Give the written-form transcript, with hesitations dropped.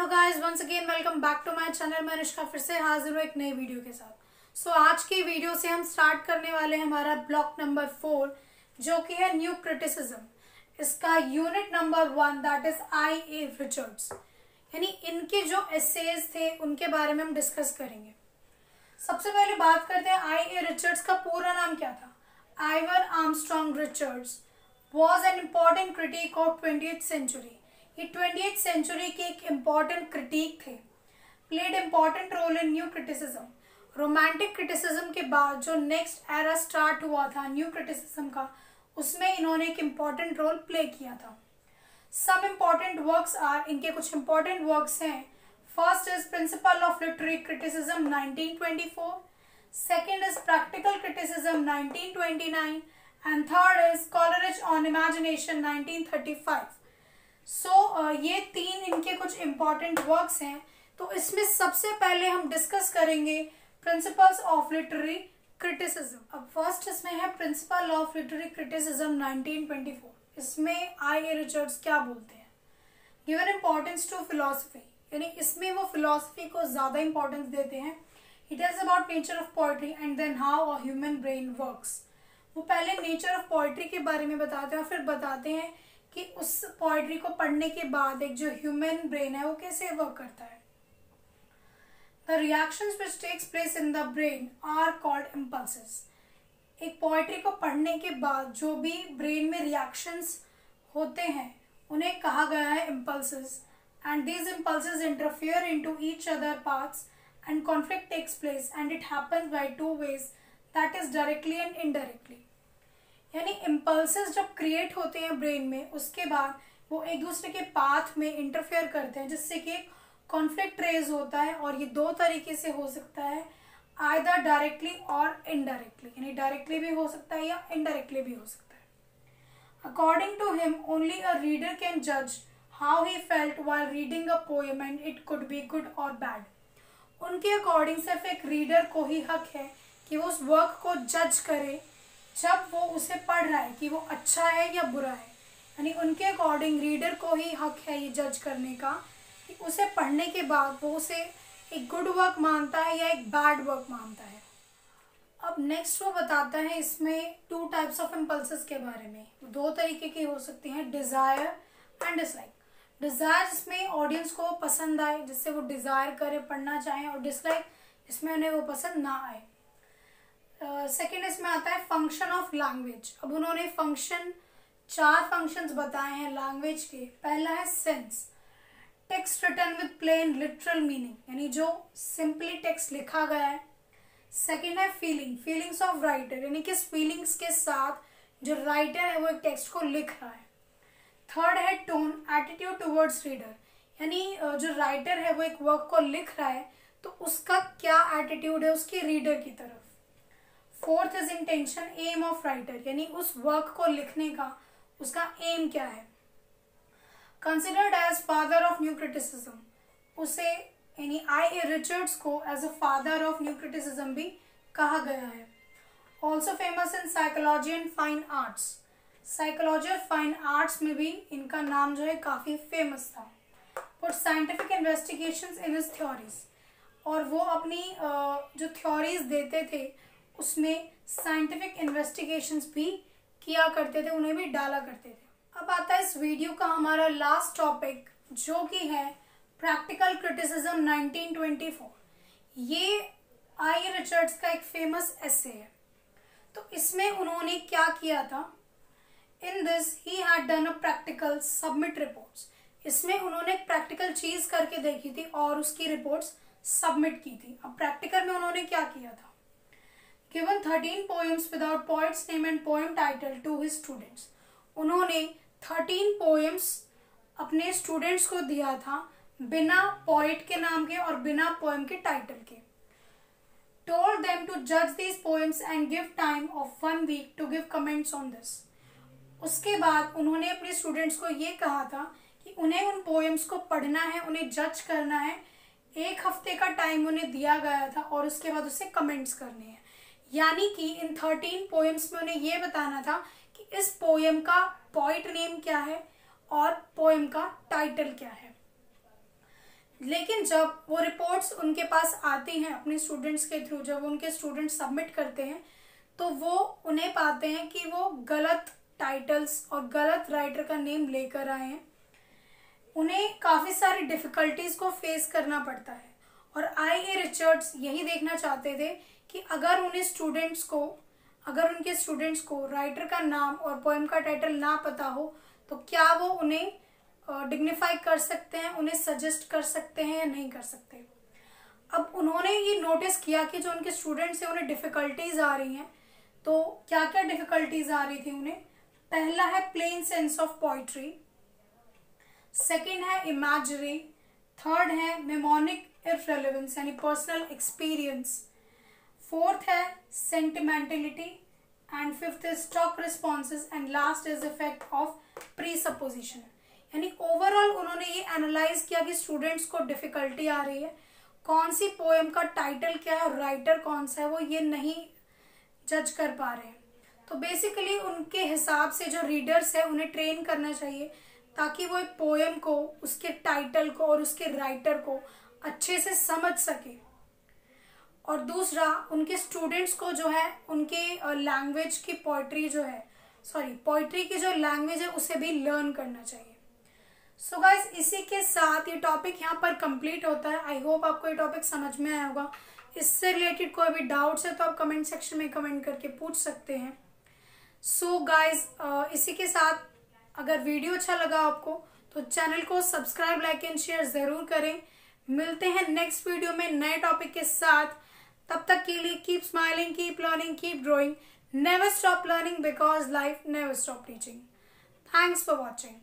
Guys once again welcome back to my channel. मैं अनुष्का फिर से हाजिर हूँ एक नई वीडियो के साथ। आज की वीडियो से हम स्टार्ट करने वाले हैं हमारा ब्लॉक नंबर 4 जो कि है न्यू क्रिटिसिज्म। इसका unit number 1 that is IA. Richards, यानी इनके जो एसेज थे उनके बारे में हम डिस्कस करेंगे। सबसे पहले बात करते हैं आई.ए. रिचर्ड्स का पूरा नाम क्या था। Ivor Armstrong Richards was an important critic of 20th century. ये 20th सेंचुरी के एक इम्पॉर्टेंट क्रिटिक थे। Played important role in new criticism. Romantic criticism के बाद जो नेक्स्ट एरा स्टार्ट हुआ था न्यू क्रिटिसिज्म का, उसमें इन्होंने एक इम्पॉर्टेंट रोल प्ले किया था। सम इम्पॉर्टेंट वर्क्स आर, इनके कुछ इम्पॉर्टेंट वर्क्स हैं। First is principle of literary criticism 1924, second is practical criticism 1929 and third is Coleridge on imagination 1935। ये तीन इनके कुछ इम्पॉर्टेंट वर्क्स हैं। तो इसमें सबसे पहले हम डिस्कस करेंगे प्रिंसिपल्स ऑफ लिटरेरी क्रिटिसिज्म। अब फर्स्ट इसमें है प्रिंसिपल ऑफ लिटरेरी क्रिटिसिज्म 1924। इसमें आई.ए. रिचर्ड्स क्या बोलते हैं, गिवन इम्पोर्टेंस टू फिलोसफी, यानी इसमें वो फिलोसफी को ज्यादा इंपॉर्टेंस देते हैं। It is about nature of poetry and then how a human brain works. वो पहले नेचर ऑफ पोएट्री के बारे में बताते हैं और फिर बताते हैं कि उस पोएट्री को पढ़ने के बाद एक जो ह्यूमन ब्रेन है वो कैसे वर्क करता है। The reactions which takes place in the brain are called impulses. एक पोएट्री को पढ़ने के बाद जो भी ब्रेन में रिएक्शंस होते हैं उन्हें कहा गया है impulses. And these impulses interfere into each other parts and conflict takes place and it happens by two ways, that is directly and indirectly. यानी इम्पल्सेस जब क्रिएट होते हैं ब्रेन में, उसके बाद वो एक दूसरे के पाथ में इंटरफेयर करते हैं जिससे कि एक कॉन्फ्लिक्ट रेज होता है। और ये दो तरीके से हो सकता है, आइदर डायरेक्टली और इनडायरेक्टली, यानी डायरेक्टली भी हो सकता है या इनडायरेक्टली भी हो सकता है। According to him only a reader can जज how he felt while reading a poem and it could be good or bad. उनके अकॉर्डिंग सिर्फ एक रीडर को ही हक है कि वो उस वर्क को जज करे जब वो उसे पढ़ रहा है कि वो अच्छा है या बुरा है। यानी उनके अकॉर्डिंग रीडर को ही हक है ये जज करने का कि उसे पढ़ने के बाद वो उसे एक गुड वर्क मानता है या एक बैड वर्क मानता है। अब नेक्स्ट वो बताता है इसमें टू टाइप्स ऑफ इम्पल्सेस के बारे में। दो तरीके की हो सकती हैं, डिजायर एंड डिसलाइक। डिजायर जिसमें ऑडियंस को पसंद आए, जिससे वो डिजायर करे पढ़ना चाहें, और डिसलाइक जिसमें उन्हें वो पसंद ना आए। सेकेंड इसमें आता है फंक्शन ऑफ लैंग्वेज। अब उन्होंने चार फंक्शंस बताए हैं लैंग्वेज के। पहला है sense, text written with plain literal meaning, यानी जो सिंपली टेक्स्ट लिखा गया है। सेकेंड है फीलिंग, फीलिंग्स ऑफ राइटर, यानी किस फीलिंग्स के साथ जो राइटर है वो एक टेक्स्ट को लिख रहा है। थर्ड है टोन, एटीट्यूड टुवर्ड्स रीडर, यानी जो राइटर है वो एक वर्क को लिख रहा है तो उसका क्या एटीट्यूड है उसकी रीडर की तरफ। Fourth is intention, aim of writer, यानी उस वर्क को लिखने का उसका एम क्या है। Considered as father of new criticism, उसे यानी आई.ए. रिचर्ड्स को as a father of new criticism भी कहा गया है। Also famous in psychology and fine arts, psychology और फाइन आर्ट्स में भी इनका नाम जो है काफी फेमस था। Put scientific investigations in his theories, और वो अपनी जो थ्योरीज देते थे उसमें साइंटिफिक इन्वेस्टिगेशंस भी किया करते थे, उन्हें भी डाला करते थे। अब आता है इस वीडियो का हमारा लास्ट टॉपिक जो कि है प्रैक्टिकल क्रिटिसिज्म 1924। ये आई.ए. रिचर्ड्स का एक फेमस एसे है। तो इसमें उन्होंने क्या किया था, in this he had done a practical submit reports. इसमें उन्होंने एक प्रैक्टिकल चीज करके देखी थी और उसकी रिपोर्ट्स सबमिट की थी। अब प्रैक्टिकल में उन्होंने क्या किया था, given 13 poems without poet's name and poem title to his students। उन्होंने 13 poems अपने स्टूडेंट्स को दिया था बिना पोएट के नाम के और बिना पोएम के टाइटल के। told them to judge these poems and give time of 1 week to give comments on this। उसके बाद उन्होंने अपने स्टूडेंट्स को ये कहा था कि उन्हें उन पोएम्स को पढ़ना है, उन्हें जज करना है। 1 हफ्ते का टाइम उन्हें दिया गया था और उसके बाद उसे कमेंट्स करने हैं। यानी कि इन 13 पोएम्स में उन्हें ये बताना था कि इस पोएम का पोएट नेम क्या है और पोएम का टाइटल क्या है। लेकिन जब वो रिपोर्ट्स उनके पास आती हैं अपने स्टूडेंट्स के थ्रू, जब उनके स्टूडेंट्स सबमिट करते हैं तो वो उन्हें पाते हैं कि वो गलत टाइटल्स और गलत राइटर का नेम लेकर आए हैं। उन्हें काफ़ी सारी डिफ़िकल्टीज को फेस करना पड़ता है और आई.ए. रिचर्ड्स यही देखना चाहते थे कि अगर उनके स्टूडेंट्स को राइटर का नाम और पोएम का टाइटल ना पता हो तो क्या वो उन्हें डिग्निफाई कर सकते हैं, उन्हें सजेस्ट कर सकते हैं या नहीं कर सकते। अब उन्होंने ये नोटिस किया कि जो उनके स्टूडेंट्स हैं उन्हें डिफ़िकल्टीज आ रही हैं। तो क्या क्या डिफ़िकल्टीज आ रही थी उन्हें? पहला है plain sense of poetry, second है इमेजरी, थर्ड है मेमोनिक इररिलेवेंस यानी पर्सनल एक्सपीरियंस, फोर्थ है sentimentality and fifth is stock responses and last is effect of presupposition. यानी ओवरऑल उन्होंने ये एनालाइज किया कि स्टूडेंट्स को डिफिकल्टी आ रही है, कौन सी पोएम का टाइटल क्या है और राइटर कौन सा है वो ये नहीं जज कर पा रहे हैं। तो बेसिकली उनके हिसाब से जो रीडर्स है उन्हें ट्रेन करना चाहिए ताकि वो एक पोएम को, उसके टाइटल को और उसके राइटर को अच्छे से समझ सके। और दूसरा, उनके स्टूडेंट्स को जो है उनके लैंग्वेज की पोइट्री की जो लैंग्वेज है उसे भी लर्न करना चाहिए। सो गाइस, इसी के साथ ये टॉपिक यहाँ पर कंप्लीट होता है। आई होप आपको ये टॉपिक समझ में आया होगा। इससे रिलेटेड कोई भी डाउट्स है तो आप कमेंट सेक्शन में कमेंट करके पूछ सकते हैं। सो गाइस, इसी के साथ अगर वीडियो अच्छा लगा आपको तो चैनल को सब्सक्राइब, लाइक एंड शेयर जरूर करें। मिलते हैं नेक्स्ट वीडियो में नए टॉपिक के साथ। तब तक के लिए keep smiling, keep learning, keep growing, never stop learning because life never stop teaching. Thanks for watching.